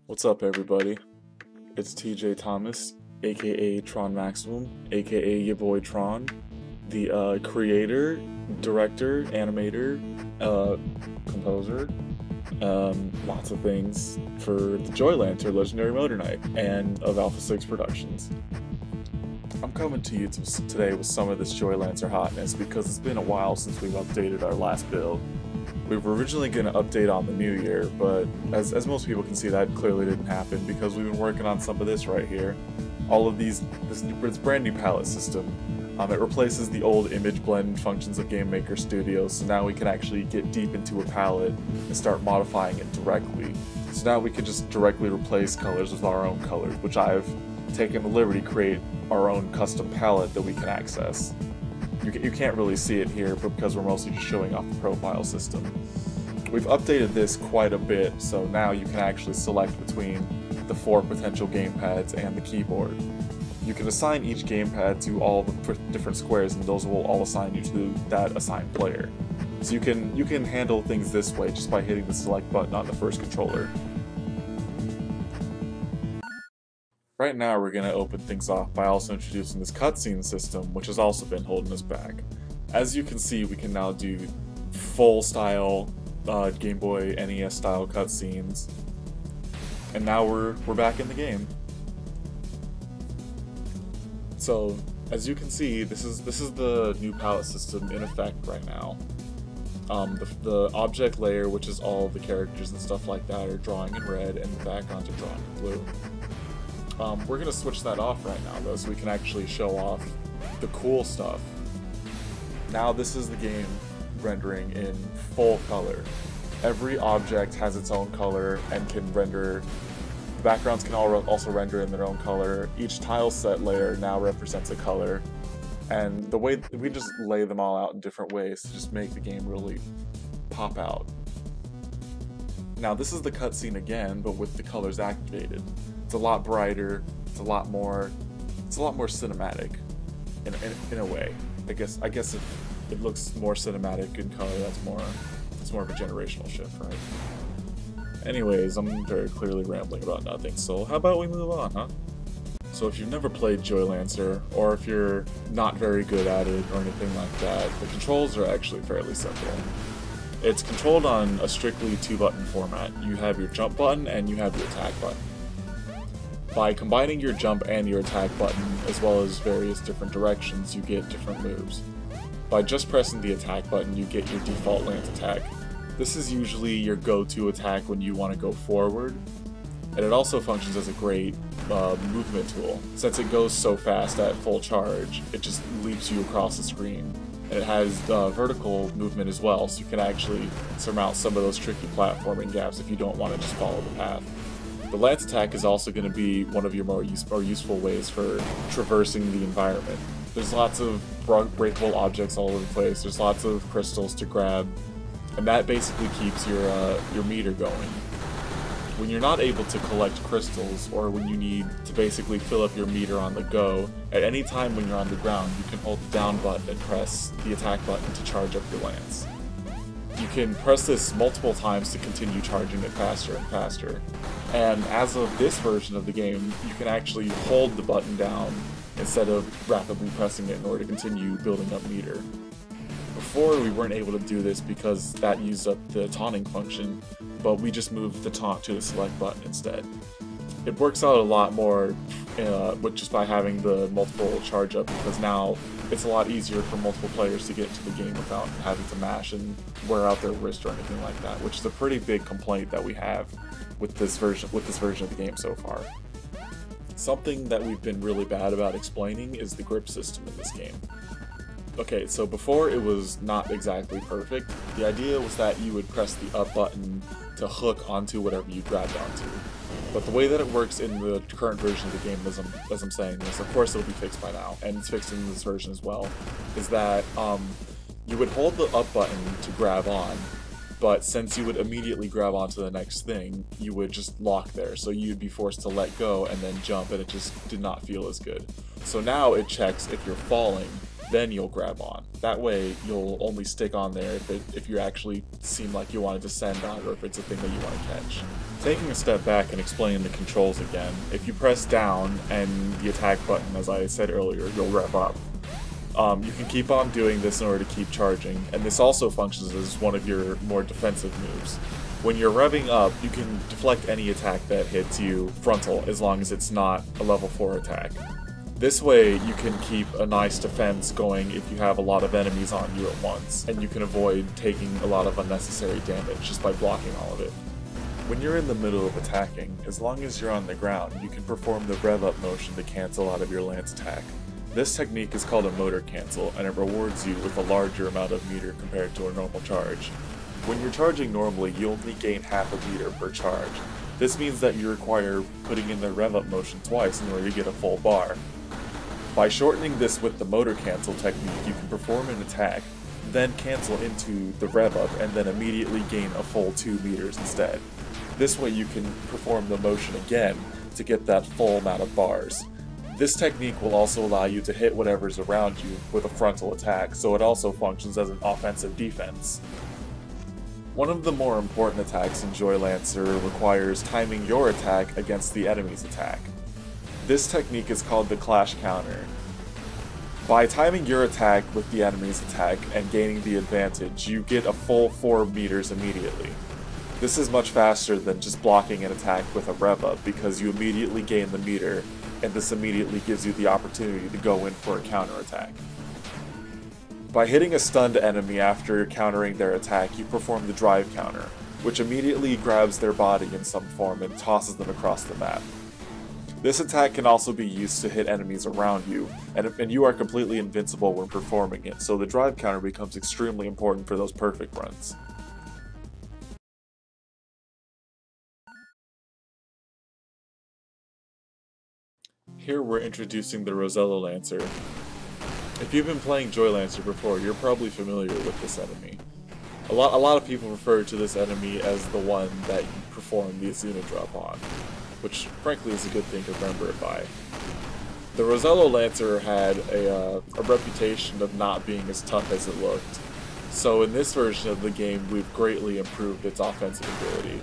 What's up, everybody? It's TJ Thomas, aka Tron Maximum, aka your boy Tron, the creator, director, animator, composer, lots of things for the JOYLANCER Legendary Motor Night and of Alpha 6 Productions. I'm coming to you today with some of this JOYLANCER hotness because it's been a while since we've updated our last build. We were originally going to update on the new year, but as most people can see, that clearly didn't happen because we've been working on some of this right here. All of this brand new palette system. It replaces the old image blend functions of GameMaker Studio, so now we can actually get deep into a palette and start modifying it directly. So now we can just directly replace colors with our own colors, which I've taken the liberty to create our own custom palette that we can access. You can't really see it here, but because we're mostly just showing off the profile system. We've updated this quite a bit, so now you can actually select between the 4 potential gamepads and the keyboard. You can assign each gamepad to all the different squares, and those will all assign you to that assigned player. So you can handle things this way just by hitting the select button on the first controller. Right now we're going to open things off by also introducing this cutscene system, which has also been holding us back. As you can see, we can now do full style Game Boy NES style cutscenes, and now we're back in the game. So as you can see, this is the new palette system in effect right now. The object layer, which is all the characters and stuff like that, are drawing in red, and the backgrounds are drawing in blue. We're going to switch that off right now, though, so we can actually show off the cool stuff. Now this is the game rendering in full color. Every object has its own color and can render. The backgrounds can also render in their own color. Each tile set layer now represents a color. And the way we just lay them all out in different ways to just make the game really pop out. Now this is the cutscene again, but with the colors activated. It's a lot brighter. It's a lot more cinematic, in a way. I guess if it looks more cinematic in color, it's more of a generational shift, right? Anyways, I'm very clearly rambling about nothing. So how about we move on, huh? So if you've never played JOYLANCER, or if you're not very good at it or anything like that, the controls are actually fairly simple. It's controlled on a strictly 2-button format. You have your jump button and you have your attack button. By combining your jump and your attack button, as well as various different directions, you get different moves. By just pressing the attack button, you get your default lance attack. This is usually your go-to attack when you want to go forward, and it also functions as a great movement tool. Since it goes so fast at full charge, it just leaps you across the screen. And it has vertical movement as well, so you can actually surmount some of those tricky platforming gaps if you don't want to just follow the path. The lance attack is also going to be one of your more useful ways for traversing the environment. There's lots of breakable objects all over the place, there's lots of crystals to grab, and that basically keeps your meter going. When you're not able to collect crystals, or when you need to basically fill up your meter on the go, at any time when you're on the ground, you can hold the down button and press the attack button to charge up your lance. You can press this multiple times to continue charging it faster and faster. And as of this version of the game, you can actually hold the button down instead of rapidly pressing it in order to continue building up meter. Before, we weren't able to do this because that used up the taunting function, but we just moved the taunt to the select button instead. It works out a lot more just by having the multiple charge up, because now it's a lot easier for multiple players to get into the game without having to mash and wear out their wrist or anything like that, which is a pretty big complaint that we have with this version of the game so far. Something that we've been really bad about explaining is the grip system in this game. Okay, so before it was not exactly perfect. The idea was that you would press the up button to hook onto whatever you grabbed onto. But the way that it works in the current version of the game, as I'm saying this, of course it'll be fixed by now, and it's fixed in this version as well, is that you would hold the up button to grab on, but since you would immediately grab onto the next thing, you would just lock there, so you'd be forced to let go and then jump, and it just did not feel as good. So now it checks if you're falling, then you'll grab on. That way, you'll only stick on there if you actually seem like you want to descend on it, or if it's a thing that you want to catch. Taking a step back and explaining the controls again, if you press down and the attack button, as I said earlier, you'll rev up. You can keep on doing this in order to keep charging, and this also functions as one of your more defensive moves. When you're revving up, you can deflect any attack that hits you frontal, as long as it's not a level 4 attack. This way, you can keep a nice defense going if you have a lot of enemies on you at once, and you can avoid taking a lot of unnecessary damage just by blocking all of it. When you're in the middle of attacking, as long as you're on the ground, you can perform the rev up motion to cancel out of your lance attack. This technique is called a motor cancel, and it rewards you with a larger amount of meter compared to a normal charge. When you're charging normally, you only gain half a meter per charge. This means that you require putting in the rev up motion twice in order to get a full bar. By shortening this with the motor cancel technique, you can perform an attack, then cancel into the rev up, and then immediately gain a full 2 meters instead. This way you can perform the motion again to get that full amount of bars. This technique will also allow you to hit whatever's around you with a frontal attack, so it also functions as an offensive defense. One of the more important attacks in JOYLANCER requires timing your attack against the enemy's attack. This technique is called the clash counter. By timing your attack with the enemy's attack and gaining the advantage, you get a full 4 meters immediately. This is much faster than just blocking an attack with a rev up, because you immediately gain the meter, and this immediately gives you the opportunity to go in for a counterattack. By hitting a stunned enemy after countering their attack, you perform the drive counter, which immediately grabs their body in some form and tosses them across the map. This attack can also be used to hit enemies around you, and you are completely invincible when performing it, so the drive counter becomes extremely important for those perfect runs. Here we're introducing the Rosello Lancer. If you've been playing JOYLANCER before, you're probably familiar with this enemy. A lot of people refer to this enemy as the one that you perform the Azuna drop on, which frankly is a good thing to remember it by. The Rosello Lancer had a reputation of not being as tough as it looked, so in this version of the game we've greatly improved its offensive ability.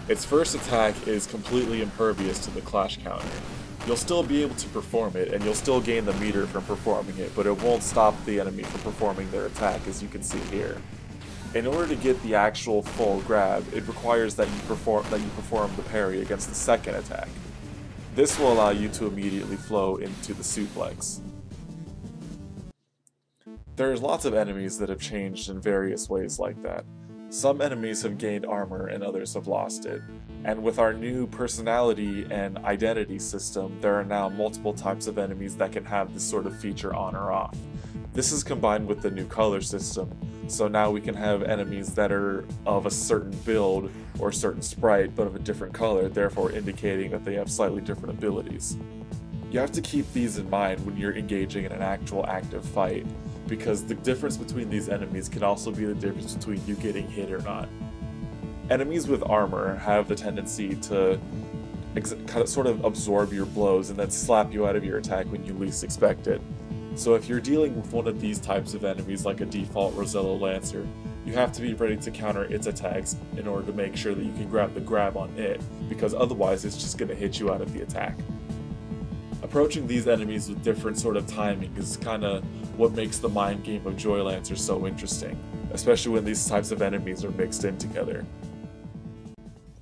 Its first attack is completely impervious to the clash counter. You'll still be able to perform it, and you'll still gain the meter from performing it, but it won't stop the enemy from performing their attack, as you can see here. In order to get the actual full grab, it requires that you perform the parry against the second attack. This will allow you to immediately flow into the suplex. There's lots of enemies that have changed in various ways like that. Some enemies have gained armor and others have lost it. And with our new personality and identity system, there are now multiple types of enemies that can have this sort of feature on or off. This is combined with the new color system, so now we can have enemies that are of a certain build or certain sprite but of a different color, therefore indicating that they have slightly different abilities. You have to keep these in mind when you're engaging in an actual active fight, because the difference between these enemies can also be the difference between you getting hit or not. Enemies with armor have the tendency to sort of absorb your blows and then slap you out of your attack when you least expect it. So if you're dealing with one of these types of enemies like a default Rosello Lancer, you have to be ready to counter its attacks in order to make sure that you can grab the grab on it, because otherwise it's just going to hit you out of the attack. Approaching these enemies with different sort of timing is kind of what makes the mind game of JOYLANCER so interesting, especially when these types of enemies are mixed in together.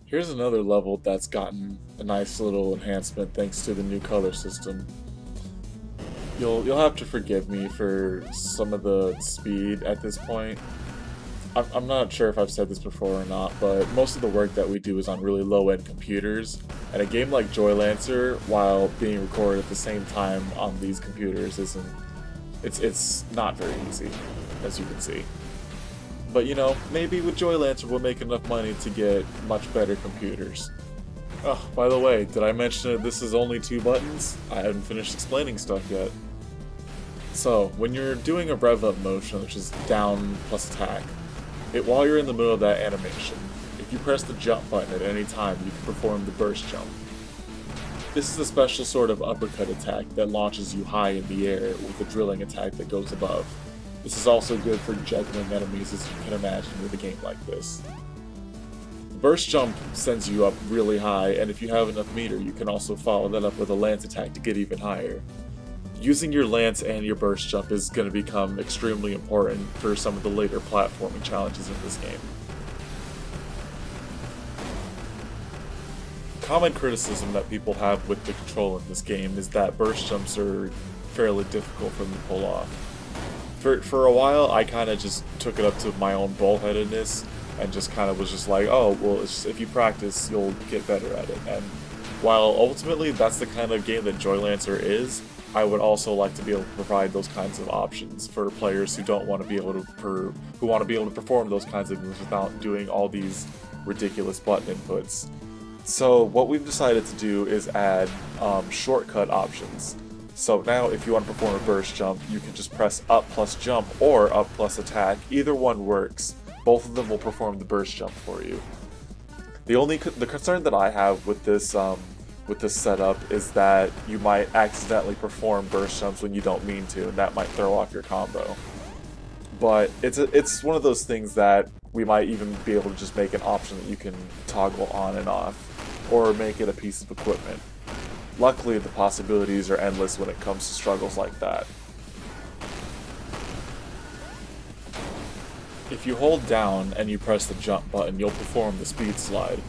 Here's another level that's gotten a nice little enhancement thanks to the new color system. You'll have to forgive me for some of the speed at this point. I'm not sure if I've said this before or not, but most of the work that we do is on really low-end computers, and a game like JOYLANCER, while being recorded at the same time on these computers, it's not very easy, as you can see. But you know, maybe with JOYLANCER we'll make enough money to get much better computers. Oh, by the way, did I mention that this is only 2 buttons? I haven't finished explaining stuff yet. So, when you're doing a rev up motion, which is down plus attack, while you're in the middle of that animation, if you press the jump button at any time, you can perform the burst jump. This is a special sort of uppercut attack that launches you high in the air with a drilling attack that goes above. This is also good for juggling enemies, as you can imagine with a game like this. The burst jump sends you up really high, and if you have enough meter, you can also follow that up with a lance attack to get even higher. Using your lance and your burst jump is going to become extremely important for some of the later platforming challenges in this game. Common criticism that people have with the control in this game is that burst jumps are fairly difficult for them to pull off. For a while, I kind of just took it up to my own bullheadedness and just kind of was just like, oh, well, it's just, if you practice, you'll get better at it. And while ultimately that's the kind of game that JOYLANCER is, I would also like to be able to provide those kinds of options for players who don't want to be able to perform those kinds of moves without doing all these ridiculous button inputs. So what we've decided to do is add shortcut options. So now if you want to perform a burst jump, you can just press up plus jump or up plus attack. Either one works. Both of them will perform the burst jump for you. The concern that I have with this setup is that you might accidentally perform burst jumps when you don't mean to, and that might throw off your combo. But it's one of those things that we might even be able to just make an option that you can toggle on and off, or make it a piece of equipment. Luckily, the possibilities are endless when it comes to struggles like that. If you hold down and you press the jump button, you'll perform the speed slide.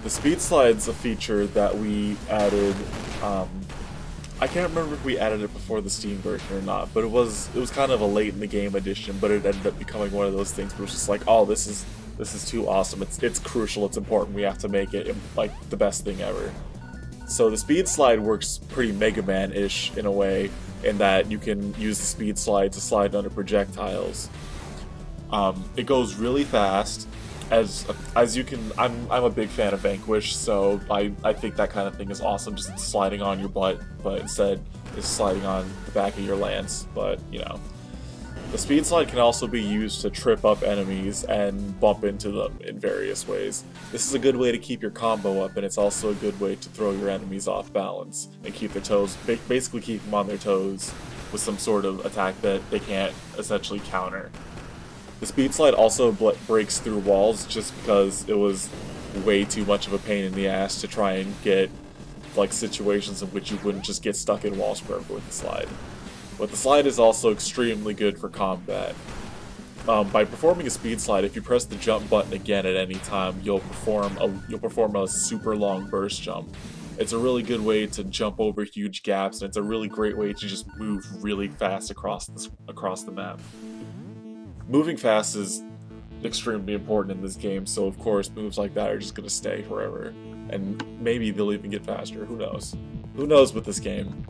The speed slide's a feature that we added, I can't remember if we added it before the Steam version or not, but it was kind of a late in the game addition, but it ended up becoming one of those things where it's just like, oh, this is too awesome, it's crucial, it's important, we have to make it like the best thing ever. So the speed slide works pretty Mega Man-ish in a way, in that you can use the speed slide to slide under projectiles. It goes really fast. As you can, I'm a big fan of Vanquish, so I think that kind of thing is awesome, just sliding on your butt, but instead it's sliding on the back of your lance. But you know, the speed slide can also be used to trip up enemies and bump into them in various ways. This is a good way to keep your combo up, and it's also a good way to throw your enemies off balance and keep their toes, basically keep them on their toes with some sort of attack that they can't essentially counter. The speed slide also breaks through walls just because it was way too much of a pain in the ass to try and get like situations in which you wouldn't just get stuck in walls forever with the slide. But the slide is also extremely good for combat. By performing a speed slide, if you press the jump button again at any time, you'll perform a super long burst jump. It's a really good way to jump over huge gaps, and it's a really great way to just move really fast across the map. Moving fast is extremely important in this game, so of course moves like that are just going to stay forever. And maybe they'll even get faster, who knows? Who knows with this game?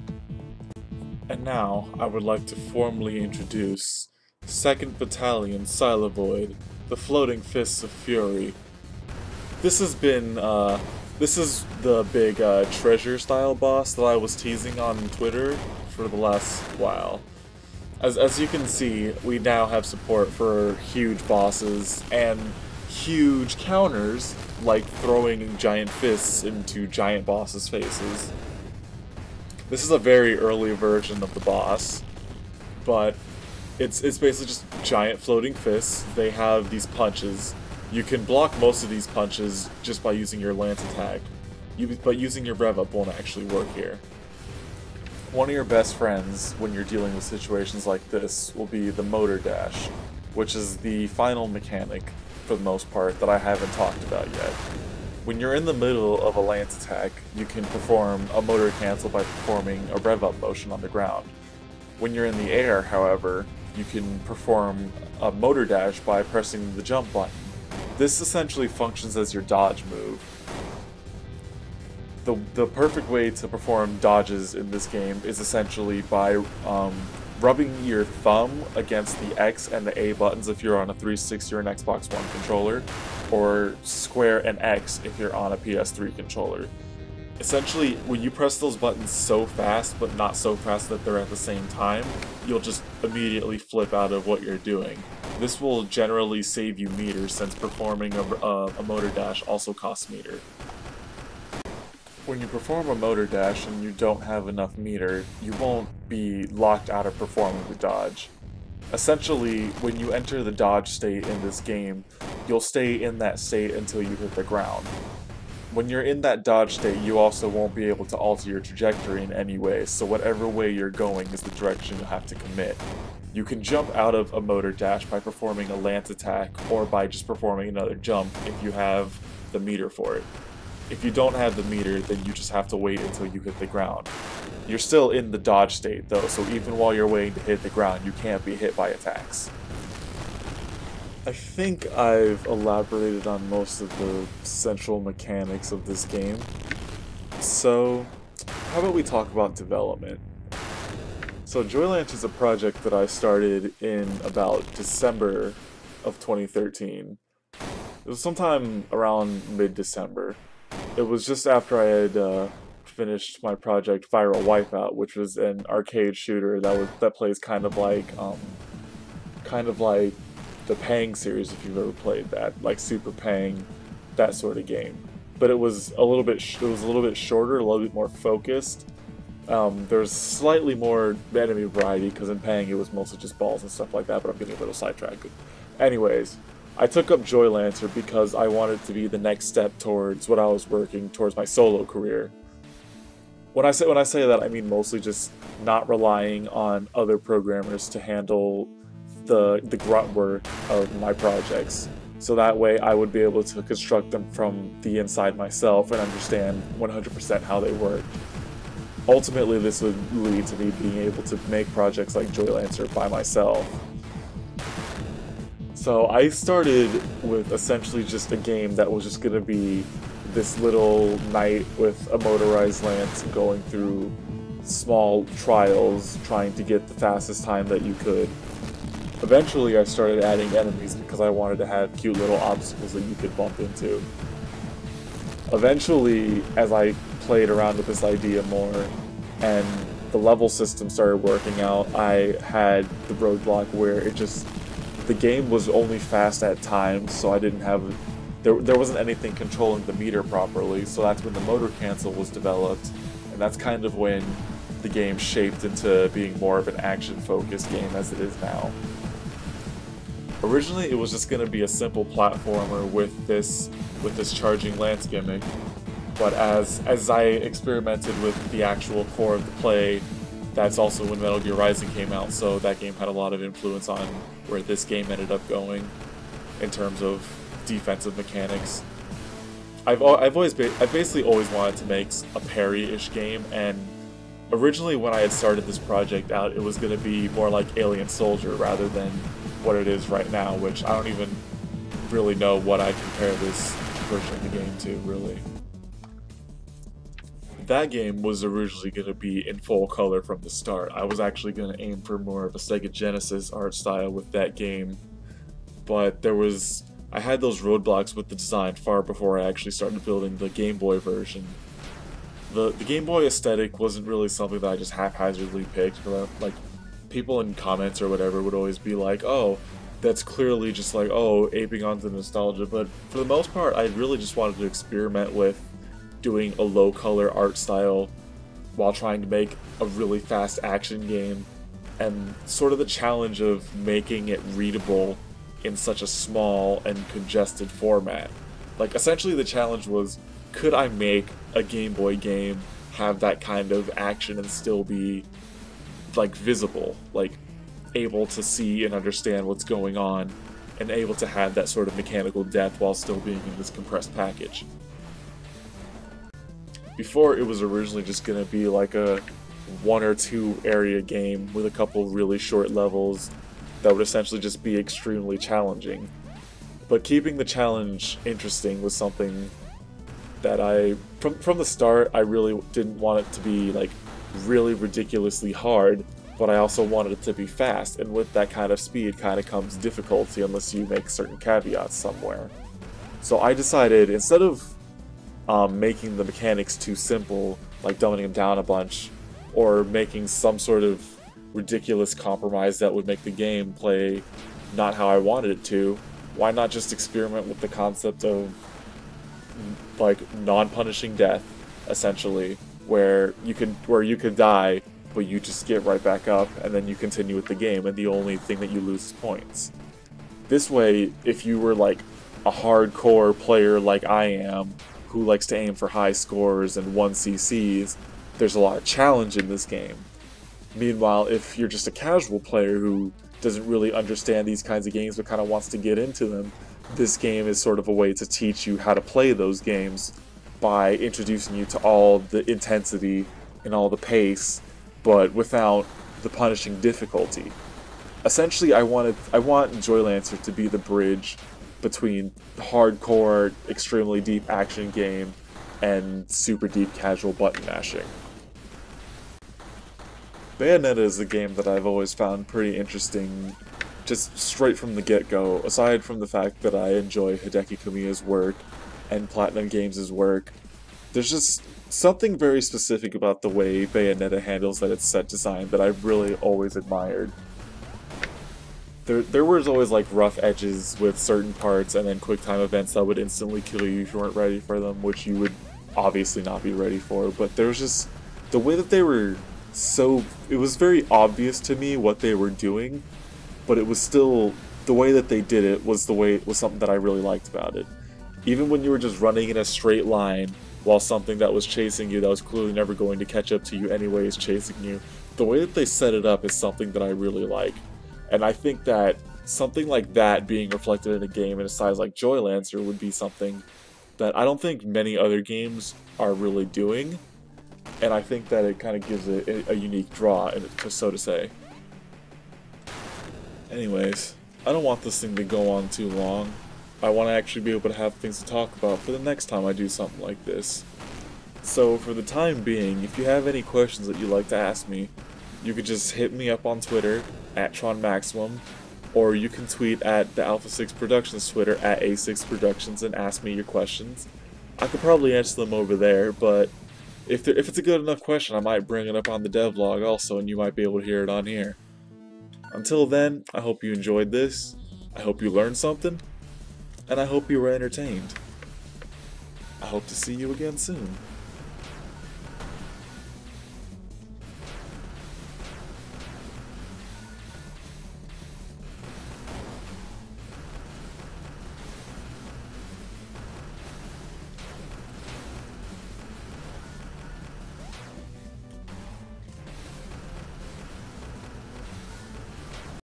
And now, I would like to formally introduce 2nd Battalion Silevoid, the Floating Fists of Fury. This is the big treasure style boss that I was teasing on Twitter for the last while. As you can see, we now have support for huge bosses and huge counters, like throwing giant fists into giant bosses' faces. This is a very early version of the boss, but it's basically just giant floating fists. They have these punches. You can block most of these punches just by using your lance attack, but using your rev up won't actually work here. One of your best friends when you're dealing with situations like this will be the motor dash, which is the final mechanic, for the most part, that I haven't talked about yet. When you're in the middle of a lance attack, you can perform a motor cancel by performing a rev up motion on the ground. When you're in the air, however, you can perform a motor dash by pressing the jump button. This essentially functions as your dodge move. The perfect way to perform dodges in this game is essentially by rubbing your thumb against the X and the A buttons if you're on a 360 or an Xbox One controller, or square and X if you're on a PS3 controller. Essentially, when you press those buttons so fast, but not so fast that they're at the same time, you'll just immediately flip out of what you're doing. This will generally save you meter, since performing a motor dash also costs meter. when you perform a motor dash and you don't have enough meter, you won't be locked out of performing the dodge. Essentially, when you enter the dodge state in this game, you'll stay in that state until you hit the ground. When you're in that dodge state, you also won't be able to alter your trajectory in any way, so whatever way you're going is the direction you'll have to commit. You can jump out of a motor dash by performing a lance attack, or by just performing another jump if you have the meter for it. If you don't have the meter, then you just have to wait until you hit the ground. You're still in the dodge state though, so even while you're waiting to hit the ground, you can't be hit by attacks. I think I've elaborated on most of the central mechanics of this game. So, how about we talk about development? So JOYLANCER is a project that I started in about December of 2013. It was sometime around mid-December. It was just after I had finished my project Viral Wipeout, which was an arcade shooter that plays kind of like the Pang series, if you've ever played that, like Super Pang, that sort of game. But it was a little bit shorter, a little bit more focused. There's slightly more enemy variety because in Pang it was mostly just balls and stuff like that. But I'm getting a little sidetracked. Anyways, I took up JOYLANCER because I wanted to be the next step towards what I was working towards my solo career. When I say that, I mean mostly just not relying on other programmers to handle the grunt work of my projects. So that way I would be able to construct them from the inside myself and understand 100% how they work. Ultimately, this would lead to me being able to make projects like JOYLANCER by myself. So I started with essentially just a game that was just going to be this little knight with a motorized lance going through small trials trying to get the fastest time that you could. Eventually I started adding enemies because I wanted to have cute little obstacles that you could bump into. Eventually, as I played around with this idea more and the level system started working out, I had the roadblock where the game was only fast at times, so I didn't have there wasn't anything controlling the meter properly, so that's when the motor cancel was developed, and that's kind of when the game shaped into being more of an action-focused game as it is now. Originally, it was just going to be a simple platformer with this charging lance gimmick, but as I experimented with the actual core of the play, that's also when Metal Gear Rising came out, so that game had a lot of influence on where this game ended up going in terms of defensive mechanics. I've basically always wanted to make a parry-ish game, and originally when I had started this project out, it was going to be more like Alien Soldier rather than what it is right now, which I don't even really know what I compare this version of the game to, really. That game was originally going to be in full color from the start. I was actually going to aim for more of a Sega Genesis art style with that game, but I had those roadblocks with the design far before I actually started building the Game Boy version. The Game Boy aesthetic wasn't really something that I just haphazardly picked. Like, people in comments or whatever would always be like, oh, that's clearly just like, oh, aping onto nostalgia, but for the most part, I really just wanted to experiment with doing a low-color art style while trying to make a really fast action game, and sort of the challenge of making it readable in such a small and congested format. Like, essentially the challenge was, could I make a Game Boy game have that kind of action and still be like visible, like able to see and understand what's going on, and able to have that sort of mechanical depth while still being in this compressed package. Before, it was originally just going to be like a 1 or 2 area game with a couple really short levels that would essentially just be extremely challenging. But keeping the challenge interesting was something that from the start, I really didn't want it to be like really ridiculously hard, but I also wanted it to be fast, and with that kind of speed kind of comes difficulty unless you make certain caveats somewhere. So I decided, instead of making the mechanics too simple, like dumbing them down a bunch, or making some sort of ridiculous compromise that would make the game play not how I wanted it to, why not just experiment with the concept of like non-punishing death, essentially, where you could die, but you just get right back up, and then you continue with the game, and the only thing that you lose is points. This way, if you were like a hardcore player like I am, who likes to aim for high scores and 1CCs, there's a lot of challenge in this game. Meanwhile, if you're just a casual player who doesn't really understand these kinds of games but kind of wants to get into them, this game is sort of a way to teach you how to play those games by introducing you to all the intensity and all the pace, but without the punishing difficulty. Essentially, I want JOYLANCER to be the bridge between hardcore, extremely deep action game and super deep casual button mashing. Bayonetta is a game that I've always found pretty interesting, just straight from the get-go, aside from the fact that I enjoy Hideki Kamiya's work and Platinum Games' work. There's just something very specific about the way Bayonetta handles that its set design that I've really always admired. There was always like rough edges with certain parts and then quick time events that would instantly kill you if you weren't ready for them, which you would obviously not be ready for, but there was just the way that they were it was very obvious to me what they were doing, but it was still, the way that they did it was something that I really liked about it. Even when you were just running in a straight line while something that was chasing you that was clearly never going to catch up to you anyway is chasing you, the way that they set it up is something that I really like. And I think that something like that being reflected in a game in a size like JOYLANCER would be something that I don't think many other games are really doing, and I think that it kind of gives it a unique draw, so to say. Anyways, I don't want this thing to go on too long. I want to actually be able to have things to talk about for the next time I do something like this. So for the time being, if you have any questions that you'd like to ask me, you could just hit me up on Twitter, @TronMaximum, or you can tweet at the Alpha 6 Productions Twitter, @A6Productions, and ask me your questions. I could probably answer them over there, but if it's a good enough question, I might bring it up on the devlog also, and you might be able to hear it on here. Until then, I hope you enjoyed this, I hope you learned something, and I hope you were entertained. I hope to see you again soon.